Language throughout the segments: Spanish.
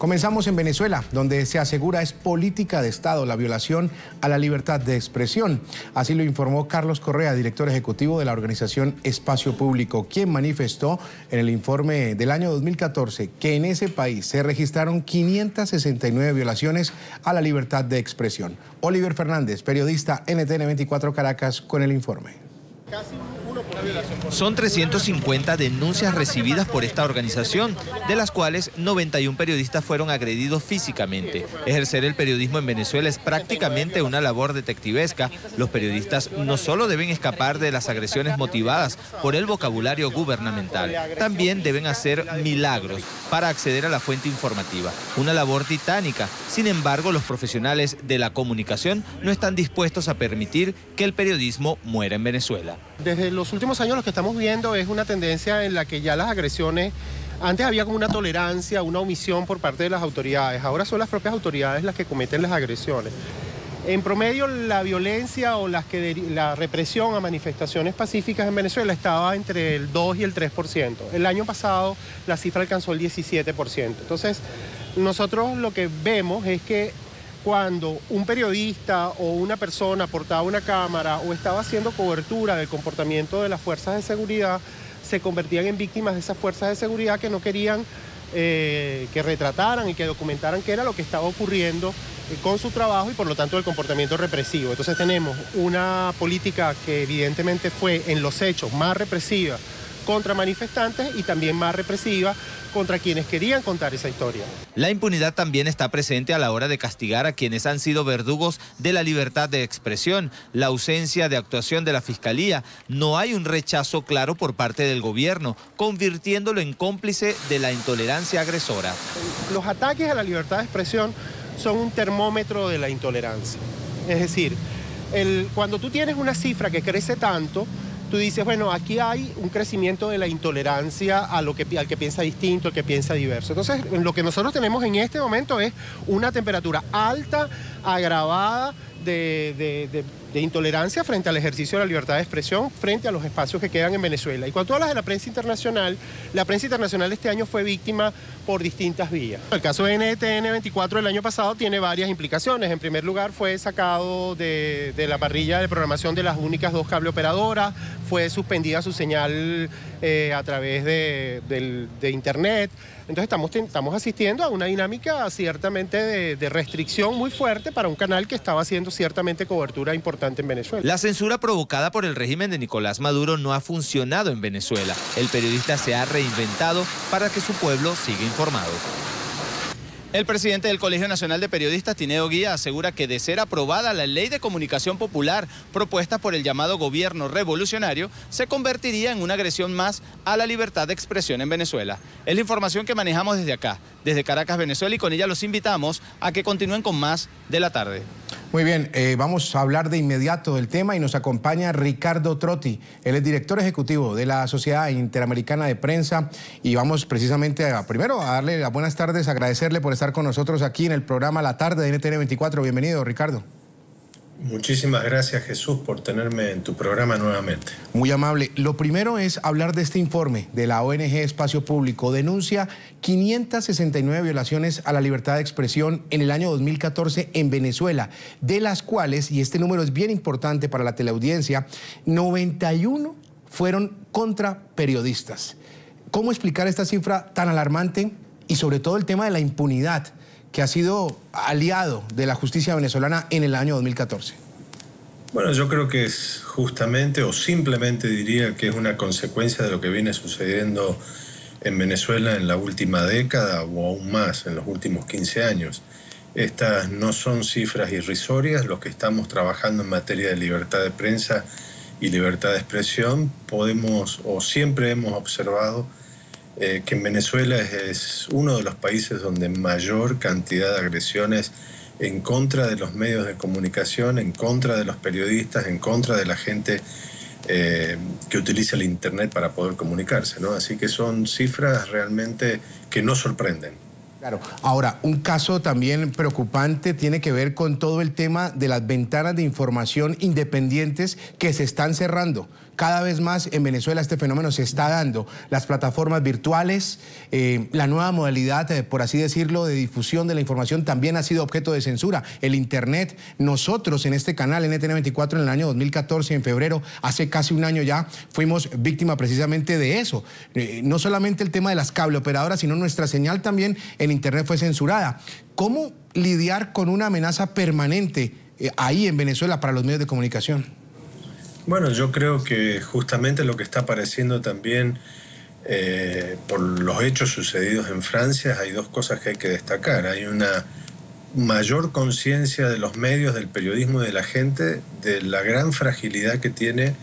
Comenzamos en Venezuela, donde se asegura es política de Estado la violación a la libertad de expresión. Así lo informó Carlos Correa, director ejecutivo de la organización Espacio Público, quien manifestó en el informe del año 2014 que en ese país se registraron 569 violaciones a la libertad de expresión. Oliver Fernández, periodista NTN 24 Caracas, con el informe. Son 350 denuncias recibidas por esta organización, de las cuales 91 periodistas fueron agredidos físicamente. Ejercer el periodismo en Venezuela es prácticamente una labor detectivesca. Los periodistas no solo deben escapar de las agresiones motivadas por el vocabulario gubernamental, también deben hacer milagros para acceder a la fuente informativa. Una labor titánica. Sin embargo, los profesionales de la comunicación no están dispuestos a permitir que el periodismo muera en Venezuela. Desde los últimos años lo que estamos viendo es una tendencia en la que ya las agresiones, antes había como una tolerancia, una omisión por parte de las autoridades, ahora son las propias autoridades las que cometen las agresiones. En promedio, la violencia o la represión a manifestaciones pacíficas en Venezuela estaba entre el 2 y el 3%. El año pasado la cifra alcanzó el 17%. Entonces, nosotros lo que vemos es que cuando un periodista o una persona portaba una cámara o estaba haciendo cobertura del comportamiento de las fuerzas de seguridad, se convertían en víctimas de esas fuerzas de seguridad que no querían que retrataran y que documentaran qué era lo que estaba ocurriendo con su trabajo y por lo tanto el comportamiento represivo. Entonces tenemos una política que evidentemente fue en los hechos más represiva contra manifestantes y también más represiva contra quienes querían contar esa historia. La impunidad también está presente a la hora de castigar a quienes han sido verdugos de la libertad de expresión, la ausencia de actuación de la Fiscalía. No hay un rechazo claro por parte del gobierno, convirtiéndolo en cómplice de la intolerancia agresora. Los ataques a la libertad de expresión son un termómetro de la intolerancia. Es decir, cuando tú tienes una cifra que crece tanto, tú dices, bueno, aquí hay un crecimiento de la intolerancia al que piensa distinto, al que piensa diverso. Entonces, lo que nosotros tenemos en este momento es una temperatura alta, agravada de intolerancia frente al ejercicio de la libertad de expresión, frente a los espacios que quedan en Venezuela. Y cuando tú hablas de la prensa internacional este año fue víctima por distintas vías. El caso de NTN 24 del año pasado tiene varias implicaciones. En primer lugar, fue sacado de la parrilla de programación de las únicas dos cable operadoras, fue suspendida su señal a través de internet. Entonces estamos asistiendo a una dinámica ciertamente de restricción muy fuerte para un canal que estaba haciendo ciertamente cobertura importante en Venezuela. La censura provocada por el régimen de Nicolás Maduro no ha funcionado en Venezuela. El periodista se ha reinventado para que su pueblo siga informado. El presidente del Colegio Nacional de Periodistas, Tineo Guía, asegura que de ser aprobada la ley de comunicación popular propuesta por el llamado gobierno revolucionario, se convertiría en una agresión más a la libertad de expresión en Venezuela. Es la información que manejamos desde acá, desde Caracas, Venezuela, y con ella los invitamos a que continúen con más de la tarde. Muy bien, vamos a hablar de inmediato del tema y nos acompaña Ricardo Trotti. Él es director ejecutivo de la Sociedad Interamericana de Prensa y vamos precisamente primero a darle las buenas tardes, agradecerle por estar con nosotros aquí en el programa La Tarde de NTN 24. Bienvenido, Ricardo. Muchísimas gracias, Jesús, por tenerme en tu programa nuevamente. Muy amable. Lo primero es hablar de este informe de la ONG Espacio Público. Denuncia 569 violaciones a la libertad de expresión en el año 2014 en Venezuela, de las cuales, y este número es bien importante para la teleaudiencia, 91 fueron contra periodistas. ¿Cómo explicar esta cifra tan alarmante y sobre todo el tema de la impunidad que ha sido aliado de la justicia venezolana en el año 2014? Bueno, yo creo que es justamente o simplemente diría que es una consecuencia de lo que viene sucediendo en Venezuela en la última década o aún más en los últimos 15 años. Estas no son cifras irrisorias. Los que estamos trabajando en materia de libertad de prensa y libertad de expresión podemos o siempre hemos observado que en Venezuela es uno de los países donde mayor cantidad de agresiones en contra de los medios de comunicación, en contra de los periodistas, en contra de la gente que utiliza el Internet para poder comunicarse, ¿no? Así que son cifras realmente que no sorprenden. Claro. Ahora, un caso también preocupante tiene que ver con todo el tema de las ventanas de información independientes que se están cerrando. cada vez más en Venezuela este fenómeno se está dando. Las plataformas virtuales, la nueva modalidad, por así decirlo, de difusión de la información también ha sido objeto de censura. El Internet, nosotros en este canal, NTN24, en el año 2014, en febrero, hace casi un año ya, fuimos víctima precisamente de eso. No solamente el tema de las cableoperadoras, sino nuestra señal también en Internet fue censurada. ¿Cómo lidiar con una amenaza permanente ahí en Venezuela para los medios de comunicación? Bueno, yo creo que justamente lo que está apareciendo también por los hechos sucedidos en Francia, hay dos cosas que hay que destacar. Hay una mayor conciencia de los medios, del periodismo y de la gente de la gran fragilidad que tiene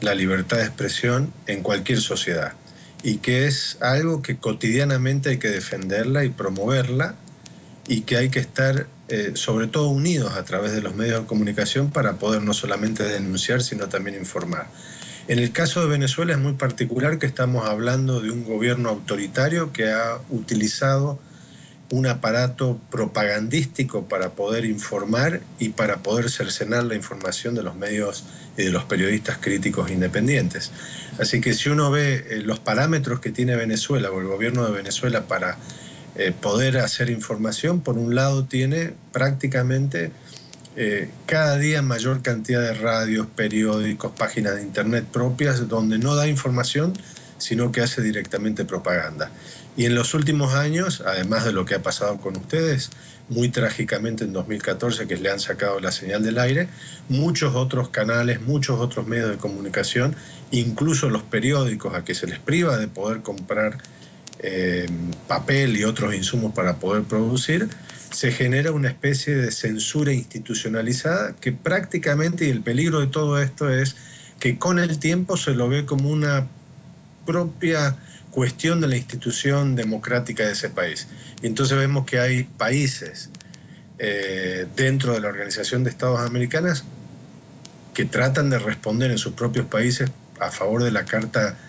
la libertad de expresión en cualquier sociedad y que es algo que cotidianamente hay que defenderla y promoverla y que hay que estar sobre todo unidos a través de los medios de comunicación para poder no solamente denunciar sino también informar. En el caso de Venezuela es muy particular que estamos hablando de un gobierno autoritario que ha utilizado un aparato propagandístico para poder informar y para poder cercenar la información de los medios y de los periodistas críticos independientes. Así que si uno ve los parámetros que tiene Venezuela o el gobierno de Venezuela para poder hacer información, por un lado tiene prácticamente cada día mayor cantidad de radios, periódicos, páginas de internet propias donde no da información sino que hace directamente propaganda. Y en los últimos años, además de lo que ha pasado con ustedes, muy trágicamente en 2014 que le han sacado la señal del aire, muchos otros canales, muchos otros medios de comunicación, incluso los periódicos a que se les priva de poder comprar papel y otros insumos para poder producir, se genera una especie de censura institucionalizada que prácticamente, y el peligro de todo esto es que con el tiempo se lo ve como una propia cuestión de la institución democrática de ese país. Y entonces vemos que hay países dentro de la Organización de Estados Americanas que tratan de responder en sus propios países a favor de la Carta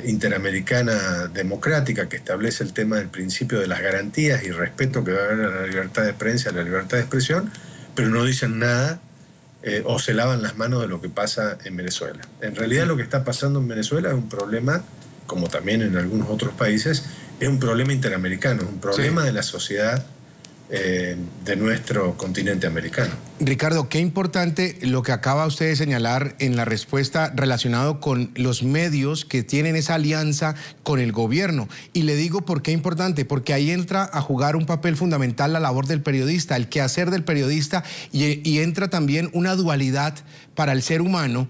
Interamericana Democrática que establece el tema del principio de las garantías y respeto que va a haber a la libertad de prensa, a la libertad de expresión, pero no dicen nada o se lavan las manos de lo que pasa en Venezuela. En realidad lo que está pasando en Venezuela es un problema, como también en algunos otros países, es un problema interamericano, es un problema de la sociedad de nuestro continente americano. Ricardo, qué importante lo que acaba usted de señalar en la respuesta relacionado con los medios que tienen esa alianza con el gobierno. Y le digo por qué importante, porque ahí entra a jugar un papel fundamental la labor del periodista, el quehacer del periodista, y entra también una dualidad para el ser humano,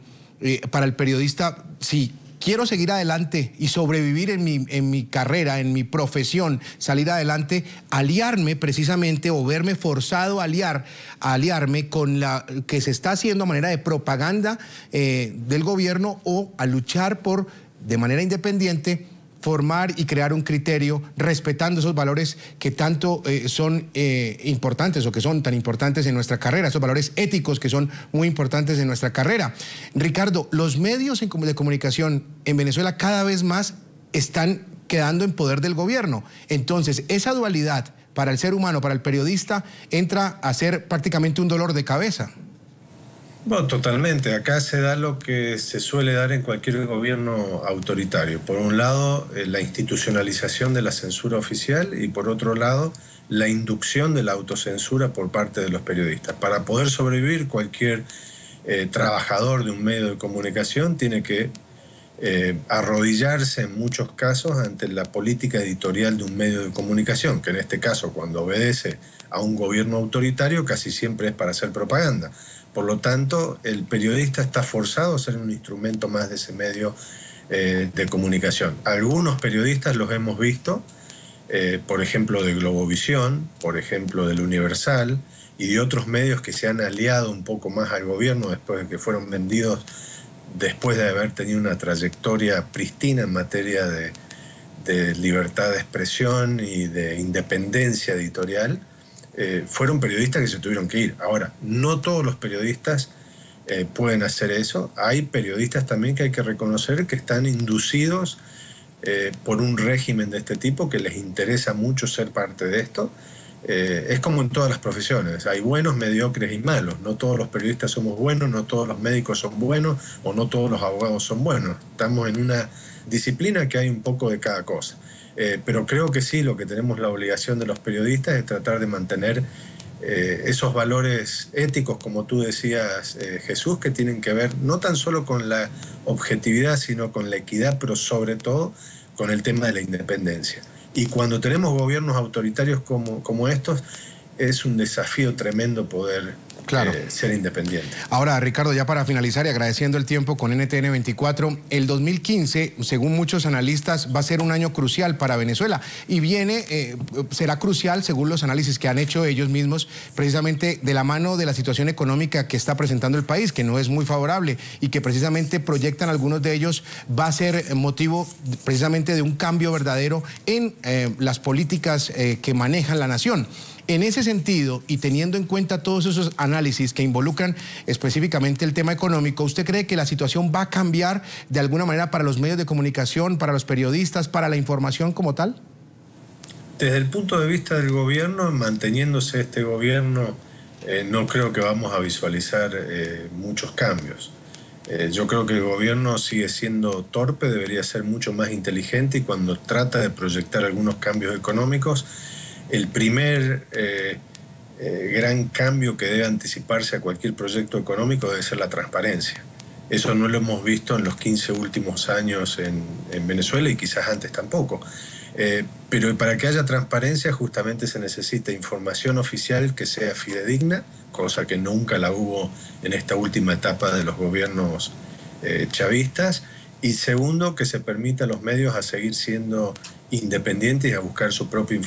para el periodista, sí. Quiero seguir adelante y sobrevivir en mi carrera, en mi profesión, salir adelante, aliarme precisamente o verme forzado a aliarme con la que se está haciendo a manera de propaganda del gobierno o a luchar por, de manera independiente, formar y crear un criterio respetando esos valores que tanto son importantes o que son tan importantes en nuestra carrera, esos valores éticos que son muy importantes en nuestra carrera. Ricardo, los medios de comunicación en Venezuela cada vez más están quedando en poder del gobierno. Entonces, esa dualidad para el ser humano, para el periodista, entra a ser prácticamente un dolor de cabeza. Bueno, totalmente. Acá se da lo que se suele dar en cualquier gobierno autoritario. Por un lado, la institucionalización de la censura oficial y por otro lado, la inducción de la autocensura por parte de los periodistas. Para poder sobrevivir, cualquier trabajador de un medio de comunicación tiene que arrodillarse en muchos casos ante la política editorial de un medio de comunicación, que en este caso, cuando obedece a un gobierno autoritario, casi siempre es para hacer propaganda. Por lo tanto, el periodista está forzado a ser un instrumento más de ese medio de comunicación. Algunos periodistas los hemos visto, por ejemplo de Globovisión, por ejemplo del Universal y de otros medios que se han aliado un poco más al gobierno después de que fueron vendidos, después de haber tenido una trayectoria pristina en materia de libertad de expresión y de independencia editorial. Fueron periodistas que se tuvieron que ir. Ahora, no todos los periodistas pueden hacer eso. Hay periodistas también que hay que reconocer que están inducidos por un régimen de este tipo, que les interesa mucho ser parte de esto Es como en todas las profesiones, hay buenos, mediocres y malos. No todos los periodistas somos buenos, no todos los médicos son buenos o no todos los abogados son buenos. Estamos en una disciplina que hay un poco de cada cosa. Pero creo que sí, lo que tenemos la obligación de los periodistas es tratar de mantener esos valores éticos, como tú decías, Jesús, que tienen que ver no tan solo con la objetividad, sino con la equidad, pero sobre todo con el tema de la independencia. Y cuando tenemos gobiernos autoritarios como estos, es un desafío tremendo poder ser independiente. Ahora, Ricardo, ya para finalizar y agradeciendo el tiempo con NTN 24, el 2015, según muchos analistas, va a ser un año crucial para Venezuela y será crucial, según los análisis que han hecho ellos mismos, precisamente de la mano de la situación económica que está presentando el país, que no es muy favorable y que precisamente proyectan algunos de ellos, va a ser motivo precisamente de un cambio verdadero en las políticas que manejan la nación. En ese sentido, y teniendo en cuenta todos esos análisis que involucran específicamente el tema económico, ¿usted cree que la situación va a cambiar de alguna manera para los medios de comunicación, para los periodistas, para la información como tal? Desde el punto de vista del gobierno, manteniéndose este gobierno, no creo que vamos a visualizar muchos cambios. Yo creo que el gobierno sigue siendo torpe, debería ser mucho más inteligente, y cuando trata de proyectar algunos cambios económicos, el primer gran cambio que debe anticiparse a cualquier proyecto económico debe ser la transparencia. Eso no lo hemos visto en los 15 últimos años en Venezuela y quizás antes tampoco. Pero para que haya transparencia justamente se necesita información oficial que sea fidedigna, cosa que nunca la hubo en esta última etapa de los gobiernos chavistas. Y segundo, que se permita a los medios a seguir siendo independientes y a buscar su propia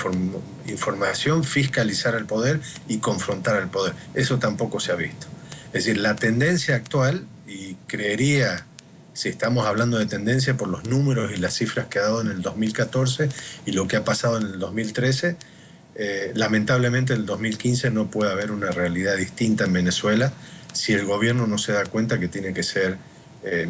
información, fiscalizar al poder y confrontar al poder. Eso tampoco se ha visto. Es decir, la tendencia actual, y creería, si estamos hablando de tendencia por los números y las cifras que ha dado en el 2014 y lo que ha pasado en el 2013, lamentablemente en el 2015 no puede haber una realidad distinta en Venezuela si el gobierno no se da cuenta que tiene que ser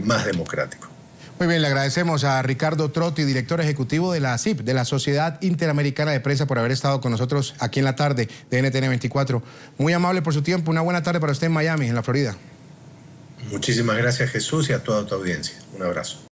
más democrático. Muy bien, le agradecemos a Ricardo Trotti, director ejecutivo de la ASIP, de la Sociedad Interamericana de Prensa, por haber estado con nosotros aquí en la tarde de NTN 24. Muy amable por su tiempo. Una buena tarde para usted en Miami, en la Florida. Muchísimas gracias, Jesús, y a toda tu audiencia. Un abrazo.